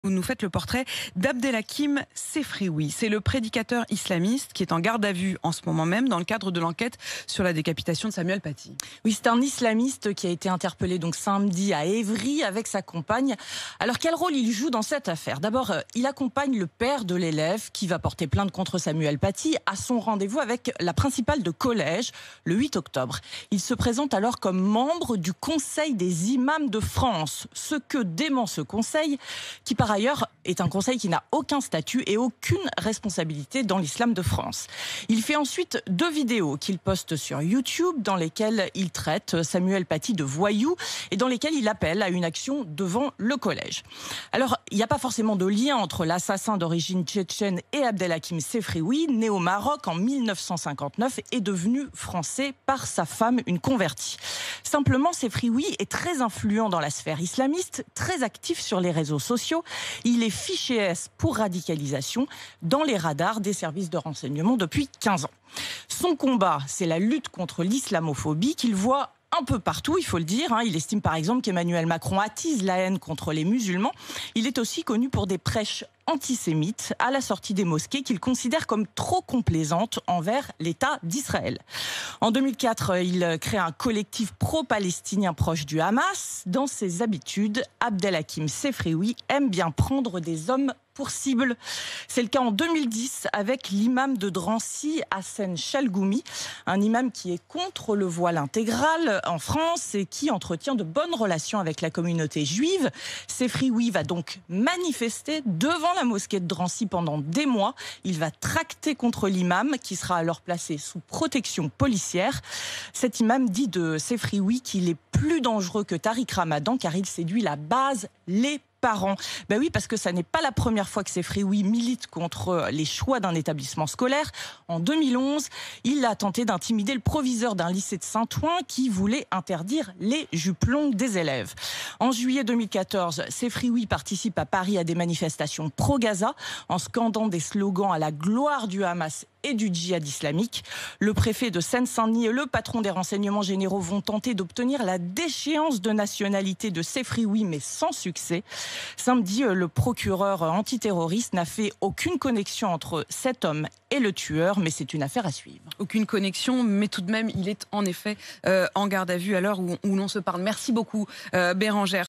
Vous nous faites le portrait d'Abdelhakim Sefrioui. C'est le prédicateur islamiste qui est en garde à vue en ce moment même dans le cadre de l'enquête sur la décapitation de Samuel Paty. Oui, c'est un islamiste qui a été interpellé donc samedi à Évry avec sa compagne. Alors quel rôle il joue dans cette affaire? D'abord, il accompagne le père de l'élève qui va porter plainte contre Samuel Paty à son rendez-vous avec la principale de collège le 8 octobre. Il se présente alors comme membre du Conseil des imams de France. Ce que dément ce conseil, qui par ailleurs est un conseil qui n'a aucun statut et aucune responsabilité dans l'islam de France. Il fait ensuite 2 vidéos qu'il poste sur YouTube dans lesquelles il traite Samuel Paty de voyou et dans lesquelles il appelle à une action devant le collège. Alors, il n'y a pas forcément de lien entre l'assassin d'origine tchétchène et Abdelhakim Sefrioui, né au Maroc en 1959 et devenu français par sa femme, une convertie. Simplement, Sefrioui est très influent dans la sphère islamiste, très actif sur les réseaux sociaux. Il est fiché S pour radicalisation dans les radars des services de renseignement depuis 15 ans. Son combat, c'est la lutte contre l'islamophobie qu'il voit un peu partout, il faut le dire. Il estime par exemple qu'Emmanuel Macron attise la haine contre les musulmans. Il est aussi connu pour des prêches antisémites à la sortie des mosquées qu'il considère comme trop complaisantes envers l'État d'Israël. En 2004, il crée un collectif pro-palestinien proche du Hamas. Dans ses habitudes, Abdelhakim Sefrioui aime bien prendre des hommes pour cible. C'est le cas en 2010 avec l'imam de Drancy, Hassen Chalgoumi, un imam qui est contre le voile intégral en France et qui entretient de bonnes relations avec la communauté juive. Sefrioui va donc manifester devant la mosquée de Drancy pendant des mois. Il va tracter contre l'imam qui sera alors placé sous protection policière. Cet imam dit de Sefrioui qu'il est plus dangereux que Tariq Ramadan car il séduit la base, les parents. Ben oui, parce que ça n'est pas la première fois que Sefrioui milite contre les choix d'un établissement scolaire. En 2011, il a tenté d'intimider le proviseur d'un lycée de Saint-Ouen qui voulait interdire les jupes longues des élèves. En juillet 2014, Sefrioui participe à Paris à des manifestations pro-Gaza en scandant des slogans à la gloire du Hamas et du djihad islamique. Le préfet de Seine-Saint-Denis et le patron des renseignements généraux vont tenter d'obtenir la déchéance de nationalité de Sefrioui, mais sans succès. Samedi, le procureur antiterroriste n'a fait aucune connexion entre cet homme et le tueur, mais c'est une affaire à suivre. Aucune connexion, mais tout de même, il est en effet en garde à vue à l'heure où l'on se parle. Merci beaucoup, Bérangère.